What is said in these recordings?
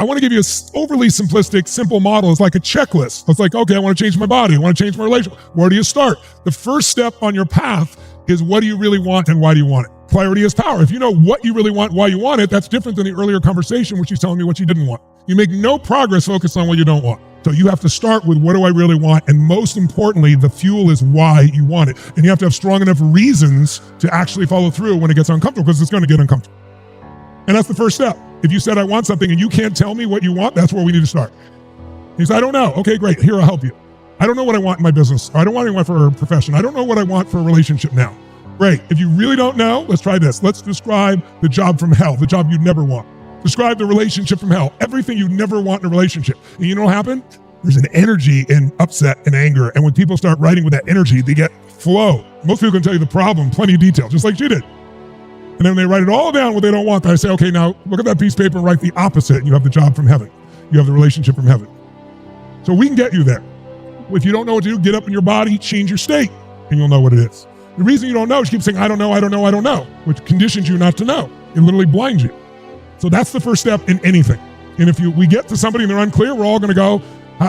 I want to give you an overly simplistic, simple model. It's like a checklist. It's like, okay, I want to change my body. I want to change my relationship. Where do you start? The first step on your path is what do you really want and why do you want it? Clarity is power. If you know what you really want, why you want it, that's different than the earlier conversation, which is telling me what you didn't want. You make no progress focused on what you don't want. So you have to start with what do I really want? And most importantly, the fuel is why you want it. And you have to have strong enough reasons to actually follow through when it gets uncomfortable, because it's going to get uncomfortable. And that's the first step. If you said, I want something and you can't tell me what you want, that's where we need to start. You say, I don't know. Okay, great. Here, I'll help you. I don't know what I want in my business. I don't want anyone for a profession. I don't know what I want for a relationship now. Great. If you really don't know, let's try this. Let's describe the job from hell, the job you'd never want. Describe the relationship from hell, everything you never want in a relationship. And you know what happened? There's an energy in upset and anger. And when people start writing with that energy, they get flow. Most people can tell you the problem, plenty of detail, just like she did. And then they write it all down what they don't want. I say, okay, now look at that piece of paper and write the opposite. And you have the job from heaven. You have the relationship from heaven. So we can get you there. If you don't know what to do, get up in your body, change your state, and you'll know what it is. The reason you don't know is you keep saying, I don't know, which conditions you not to know. It literally blinds you. So that's the first step in anything. And if we get to somebody and they're unclear, we're all going to go,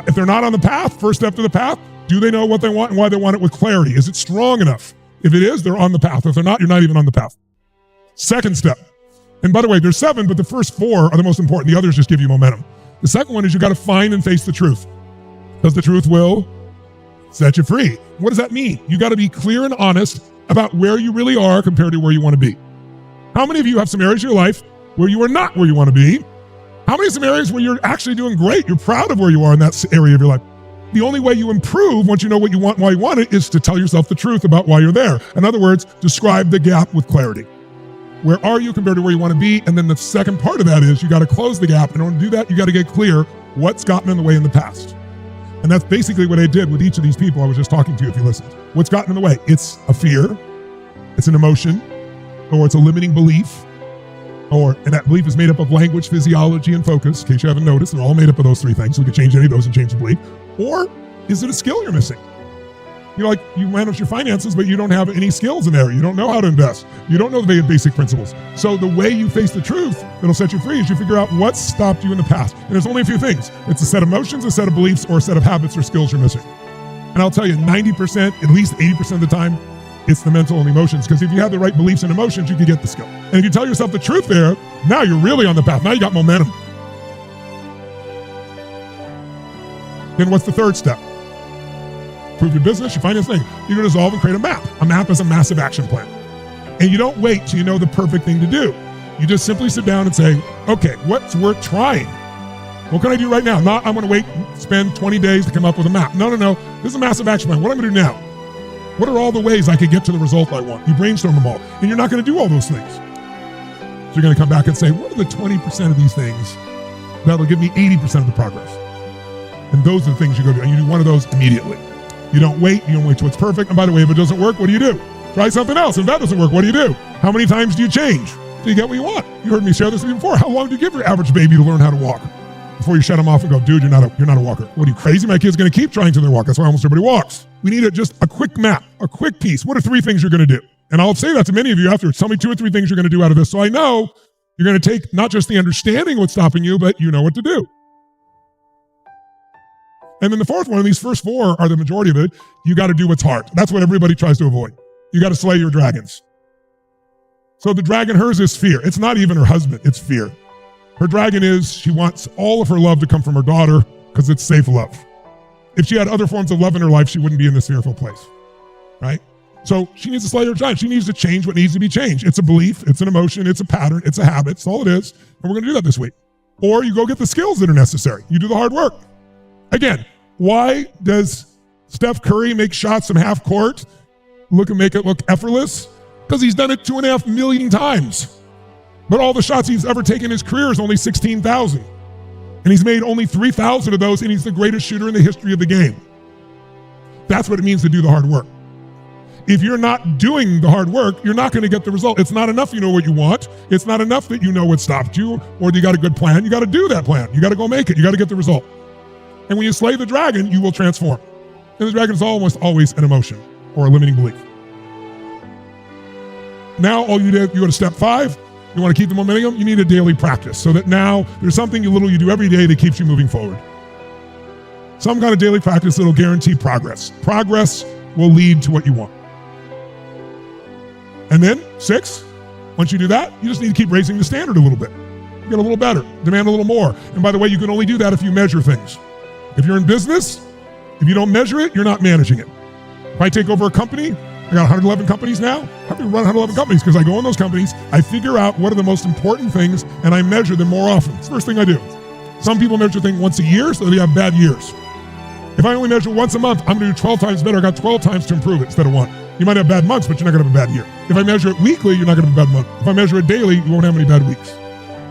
if they're not on the path, first step to the path, do they know what they want and why they want it with clarity? Is it strong enough? If it is, they're on the path. If they're not, you're not even on the path. Second step. And by the way, there's 7, but the first 4 are the most important. The others just give you momentum. The second one is you got to find and face the truth, because the truth will set you free. What does that mean? You got to be clear and honest about where you really are compared to where you want to be. How many of you have some areas of your life where you are not where you want to be? How many some areas where you're actually doing great? You're proud of where you are in that area of your life. The only way you improve once you know what you want and why you want it is to tell yourself the truth about why you're there. In other words, describe the gap with clarity. Where are you compared to where you want to be? And then the second part of that is you got to close the gap. In order to do that, you got to get clear what's gotten in the way in the past. And that's basically what I did with each of these people I was just talking to, if you listened. What's gotten in the way? It's a fear, it's an emotion, or it's a limiting belief, and that belief is made up of language, physiology, and focus. In case you haven't noticed, they're all made up of those 3 things. So we could change any of those and change the belief. Or is it a skill you're missing? You know, like you manage your finances, but you don't have any skills in there. You don't know how to invest. You don't know the basic principles. So the way you face the truth that'll set you free is you figure out what stopped you in the past. And there's only a few things. It's a set of emotions, a set of beliefs, or a set of habits or skills you're missing. And I'll tell you, 90%, at least 80% of the time, it's the mental and emotions. Because if you have the right beliefs and emotions, you can get the skill. And if you tell yourself the truth there, now you're really on the path. Now you got momentum. Then what's the third step? Improve your business, your finance thing. You're going to dissolve and create a map. A map is a massive action plan. And you don't wait till you know the perfect thing to do. You just simply sit down and say, okay, what's worth trying? What can I do right now? Not, I'm going to wait, spend 20 days to come up with a map. No. This is a massive action plan. What am I going to do now? What are all the ways I could get to the result I want? You brainstorm them all. And you're not going to do all those things. So you're going to come back and say, what are the 20% of these things that'll give me 80% of the progress? And those are the things you go do. And you do one of those immediately. You don't wait. You don't wait till it's perfect. And by the way, if it doesn't work, what do you do? Try something else. If that doesn't work, what do you do? How many times do you change till you get what you want? You heard me share this with you before. How long do you give your average baby to learn how to walk? Before you shut them off and go, dude, you're not a walker. What are you, crazy? My kid's going to keep trying till they walk. That's why almost everybody walks. We need just a quick map, a quick piece. What are 3 things you're going to do? And I'll say that to many of you after. Tell me 2 or 3 things you're going to do out of this. So I know you're going to take not just the understanding of what's stopping you, but you know what to do. And then the fourth one, and these first 4 are the majority of it, you got to do what's hard. That's what everybody tries to avoid. You got to slay your dragons. So the dragon, hers is fear. It's not even her husband, it's fear. Her dragon is she wants all of her love to come from her daughter because it's safe love. If she had other forms of love in her life, she wouldn't be in this fearful place, right? So she needs to slay her dragon. She needs to change what needs to be changed. It's a belief, it's an emotion, it's a pattern, it's a habit. It's all it is. And we're going to do that this week. Or you go get the skills that are necessary. You do the hard work. Again, why does Steph Curry make shots from half court make it look effortless? Because he's done it 2.5 million times. But all the shots he's ever taken in his career is only 16,000. And he's made only 3,000 of those, and he's the greatest shooter in the history of the game. That's what it means to do the hard work. If you're not doing the hard work, you're not going to get the result. It's not enough you know what you want. It's not enough that you know what stopped you, or you got a good plan. You got to do that plan. You got to go make it. You got to get the result. And when you slay the dragon, you will transform. And the dragon is almost always an emotion or a limiting belief. Now all you did, you go to step 5. You want to keep the momentum? You need a daily practice so that now there's something little you do every day that keeps you moving forward. Some kind of daily practice that'll guarantee progress. Progress will lead to what you want. And then 6, once you do that, you just need to keep raising the standard a little bit. Get a little better, demand a little more. And by the way, you can only do that if you measure things. If you're in business, if you don't measure it, you're not managing it. If I take over a company, I got 111 companies now. How can we run 111 companies? Because I go in those companies, I figure out what are the most important things, and I measure them more often. It's the first thing I do. Some people measure things once a year, so they have bad years. If I only measure once a month, I'm gonna do 12 times better. I got 12 times to improve it instead of 1. You might have bad months, but you're not gonna have a bad year. If I measure it weekly, you're not gonna have a bad month. If I measure it daily, you won't have any bad weeks.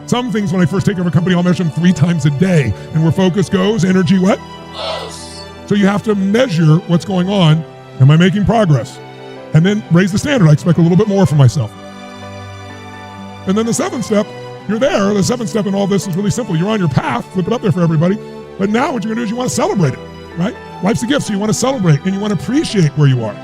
Some things when I first take over a company, I'll measure them 3 times a day. And where focus goes, energy what? So you have to measure what's going on. Am I making progress? And then raise the standard. I expect a little bit more from myself. And then the 7th step, you're there. The 7th step in all this is really simple. You're on your path, flip it up there for everybody. But now what you're gonna do is you wanna celebrate it, right? Life's a gift, so you wanna celebrate and you wanna appreciate where you are.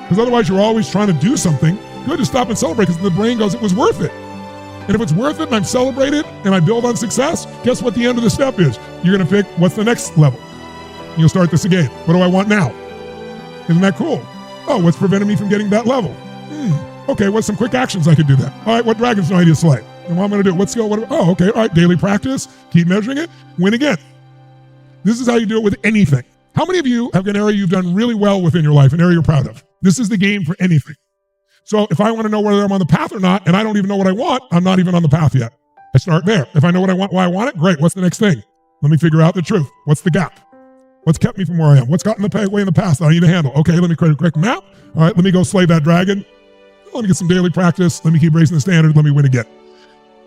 Because otherwise you're always trying to do something. Good to stop and celebrate because the brain goes, it was worth it. And if it's worth it and I'm celebrated and I build on success, guess what the end of the step is? You're gonna pick what's the next level. You'll start this again. What do I want now? Isn't that cool? Oh, what's preventing me from getting that level? Okay, what's some quick actions I could do that? All right, what dragons do I need to slay? And what I'm gonna do? What skill? Oh, okay, all right, daily practice, keep measuring it, win again. This is how you do it with anything. How many of you have an area you've done really well within your life, an area you're proud of? This is the game for anything. So if I wanna know whether I'm on the path or not, and I don't even know what I want, I'm not even on the path yet. I start there. If I know what I want, why I want it, great, what's the next thing? Let me figure out the truth. What's the gap? What's kept me from where I am? What's gotten in the way in the past that I need to handle? Okay, let me create a quick map. All right, let me go slay that dragon. Let me get some daily practice. Let me keep raising the standard. Let me win again.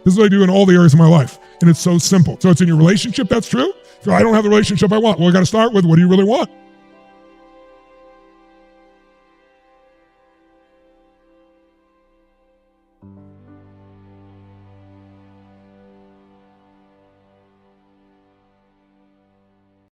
This is what I do in all the areas of my life. And it's so simple. So it's in your relationship, that's true. So I don't have the relationship I want. Well, I got to start with, what do you really want?